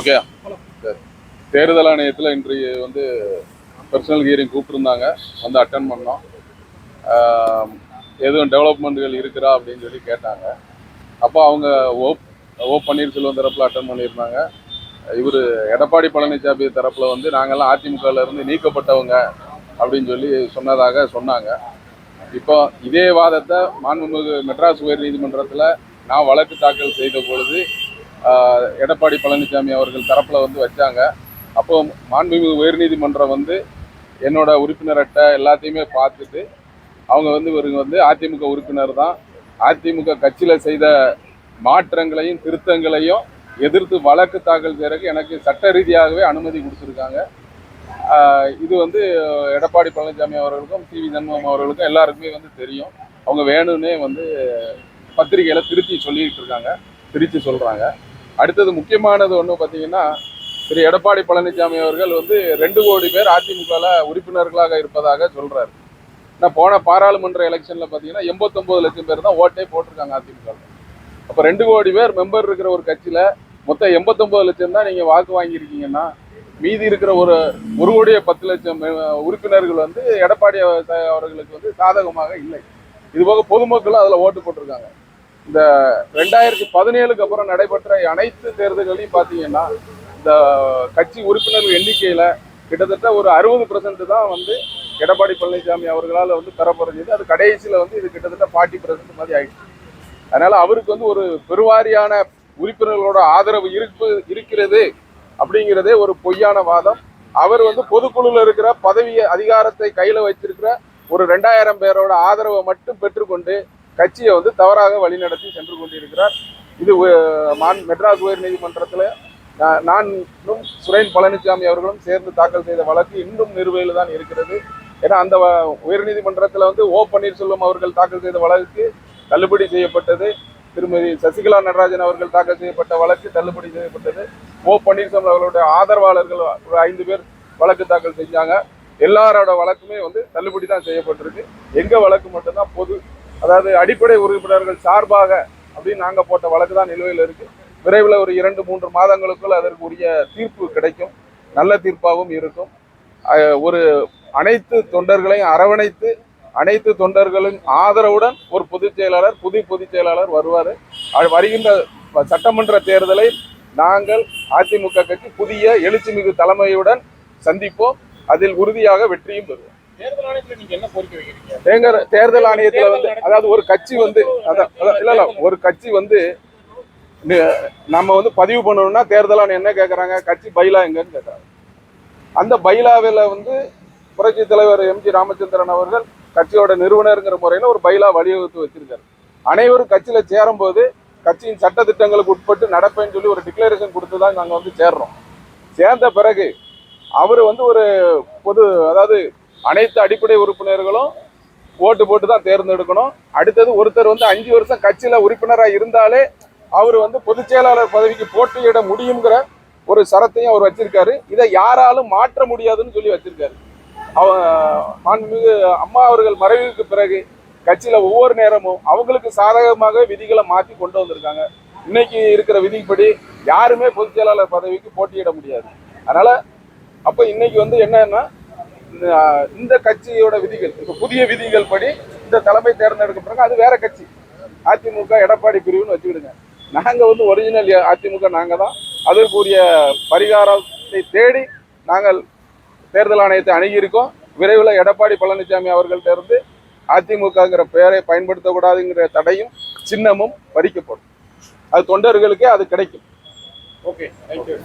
Okay சரி. தேர்தல் ஆணையத்தில் இன்றைய பர்சனல் ஹியரிங் கூப்பிட்டுருந்தாங்க, வந்து அட்டன் பண்ணோம். எதுவும் டெவலப்மெண்ட்டுகள் இருக்கிறா அப்படின்னு சொல்லி கேட்டாங்க. அப்போ அவங்க ஓ பன்னீர்செல்வம் தரப்பில் அட்டன் பண்ணியிருந்தாங்க. இவர் எடப்பாடி பழனிசாமி தரப்பில் நாங்கள்லாம் அதிமுகவிலேருந்து நீக்கப்பட்டவங்க அப்படின்னு சொல்லி சொன்னாங்க. இப்போ இதே வாதத்தை மாண்புமிகு மெட்ராஸ் உயர்நீதிமன்றத்தில் நான் வழக்கு தாக்கல் செய்த பொழுது எடப்பாடி பழனிசாமி அவர்கள் தரப்பில் வச்சாங்க. அப்போ மாண்புமிகு உயர்நீதிமன்றம் என்னோட உறுப்பினர் அட்டை எல்லாத்தையுமே பார்த்துட்டு அவங்க இவருங்க அதிமுக உறுப்பினர் தான், அதிமுக கட்சியில் செய்த மாற்றங்களையும் திருத்தங்களையும் எதிர்த்து வழக்கு தாக்கல் செய்யறதுக்கு எனக்கு சட்ட ரீதியாகவே அனுமதி கொடுத்துருக்காங்க. இது எடப்பாடி பழனிசாமி அவர்களுக்கும் சி.வி. சண்முகம் அவர்களுக்கும் எல்லாருக்குமே தெரியும். அவங்க வேணும்னே பத்திரிகையில் திருச்சி சொல்கிறாங்க. அடுத்தது முக்கியமானது பார்த்தீங்கன்னா, திரு எடப்பாடி பழனிசாமி அவர்கள் 2 கோடி பேர் அதிமுகவில் உறுப்பினர்களாக இருப்பதாக சொல்கிறார். ஆனால் போன பாராளுமன்ற எலெக்ஷனில் பார்த்தீங்கன்னா 89 லட்சம் பேர் தான் ஓட்டே போட்டிருக்காங்க அதிமுகவில். அப்போ 2 கோடி பேர் மெம்பர் இருக்கிற ஒரு கட்சியில் மொத்தம் 89 லட்சம் தான் நீங்கள் வாக்கு வாங்கியிருக்கீங்கன்னா, மீதி இருக்கிற ஒரு 1 கோடியே 10 லட்சம் உறுப்பினர்கள் எடப்பாடி அவர்களுக்கு சாதகமாக இல்லை. இதுபோக பொதுமக்களும் அதில் ஓட்டு போட்டிருக்காங்க. இந்த 2017க்கு அப்புறம் நடைபெற்ற அனைத்து தேர்தல்களையும் பார்த்தீங்கன்னா, இந்த கட்சி உறுப்பினர்கள் எண்ணிக்கையில் கிட்டத்தட்ட ஒரு 60% தான் எடப்பாடி பழனிசாமி அவர்களால் பெறப்படுறது. அது கடைசியில் இது கிட்டத்தட்ட 40% மாதிரி ஆயிடுச்சு. அதனால அவருக்கு ஒரு பெருவாரியான உறுப்பினர்களோட ஆதரவு இருக்கிறது அப்படிங்கிறதே ஒரு பொய்யான வாதம். அவர் பொதுக்குழுல இருக்கிற பதவி அதிகாரத்தை கையில வச்சிருக்கிற ஒரு 2000 பேரோட ஆதரவை மட்டும் பெற்றுக்கொண்டு கட்சியை தவறாக வழிநடத்தி சென்று கொண்டிருக்கிறார். இது மெட்ராஸ் உயர் நீதிமன்றத்தில் நானும் சுரேன் பழனிசாமி அவர்களும் சேர்ந்து தாக்கல் செய்த வழக்கு இன்னும் நிலுவையில் தான் இருக்கிறது. ஏன்னா அந்த உயர்நீதிமன்றத்தில் ஓ பன்னீர்செல்வம் அவர்கள் தாக்கல் செய்த வழக்கு தள்ளுபடி செய்யப்பட்டது. திருமதி சசிகலா நடராஜன் அவர்கள் தாக்கல் செய்யப்பட்ட வழக்கு தள்ளுபடி செய்யப்பட்டது. ஓ பன்னீர்செல்வம் அவர்களுடைய ஆதரவாளர்கள் ஒரு 5 பேர் வழக்கு தாக்கல் செஞ்சாங்க. எல்லாரோட வழக்குமே தள்ளுபடி தான் செய்யப்பட்டிருக்கு. எங்க வழக்கு மட்டும்தான் அதாவது அடிப்படை உறுப்பினர்கள் சார்பாக அப்படின்னு நாங்க போட்ட வழக்கு தான் நிலுவையில் இருக்கு. விரைவில் ஒரு 2-3 மாதங்களுக்குள் அதற்கு உரிய தீர்ப்பு கிடைக்கும். நல்ல தீர்ப்பாகவும் இருக்கும். ஒரு அனைத்து தொண்டர்களையும் அரவணைத்து அனைத்து தொண்டர்களின் ஆதரவுடன் ஒரு புதிய பொதுச் செயலாளர் வருவார். வருகின்ற சட்டமன்ற தேர்தலை நாங்கள் அதிமுக கட்சி புதிய எழுச்சிமிகு தலைமையுடன் சந்திப்போம். அதில் உறுதியாக வெற்றியும் பெறுவோம். தேர்தல் ஆணையத்தில் நீங்க என்ன கோரிக்கை வைக்கிறீங்க? தேர்தல் ஆணையத்தில் அதாவது ஒரு கட்சி ஒரு கட்சி நம்ம பதிவு பண்ணணும்னா தேர்தல் ஆணையம் என்ன கேட்கறாங்க, கட்சி பைலா எங்கன்னு கேட்கறாங்க. அந்த பைலாவில் புரட்சி தலைவர் எம்.ஜி. ராமச்சந்திரன் அவர்கள் கட்சியோட நிறுவனருங்கிற முறையில் ஒரு பைலா வழிவகுத்து வச்சிருக்காரு. அனைவரும் கட்சியில சேரும் போது கட்சியின் சட்ட திட்டங்களுக்கு உட்பட்டு நடப்பேன்னு சொல்லி ஒரு டிக்ளரேஷன் கொடுத்து தான் நாங்கள் சேர்றோம். சேர்ந்த பிறகு அவர் ஒரு அதாவது அனைத்து அடிப்படை உறுப்பினர்களும் ஓட்டு போட்டு தான் தேர்ந்தெடுக்கணும். அடுத்தது ஒருத்தர் 5 வருஷம் கட்சியில உறுப்பினராக இருந்தாலே அவர் பொதுச் செயலாளர் பதவிக்கு போட்டியிட முடியுங்கிற ஒரு சரத்தையும் அவர் வச்சிருக்காரு. இதை யாராலும் மாற்ற முடியாதுன்னு சொல்லி வச்சிருக்காரு. மாண்புமிகு அம்மா அவர்கள் மறைவுக்கு பிறகு கட்சியில ஒவ்வொரு நேரமும் அவங்களுக்கு சாதகமாக விதிகளை மாற்றி கொண்டு வந்திருக்காங்க. இன்னைக்கு இருக்கிற விதிப்படி யாருமே பொதுச் செயலாளர் பதவிக்கு போட்டியிட முடியாது. அதனால அப்ப இன்னைக்கு என்னன்னா, இந்த கட்சியோட விதிகள் இப்ப புதிய விதிகள் படி இந்த தலைமை தேர்ந்தெடுக்க பிறகு அது வேற கட்சி, அதிமுக எடப்பாடி பிரிவுன்னு வச்சுக்கிடுங்க. நாங்க ஒரிஜினல் அதிமுக நாங்க தான். அதற்குரிய பரிகாரத்தை தேடி நாங்கள் தேர்தல் ஆணையத்தை அணுகியிருக்கோம். விரைவில் எடப்பாடி பழனிசாமி அவர்கள்ட்ட இருந்து அதிமுகங்கிற பெயரை பயன்படுத்தக்கூடாதுங்கிற தடையும் சின்னமும் பறிக்கப்படும். அது தொண்டர்களுக்கே அது கிடைக்கும். Okay, thank you.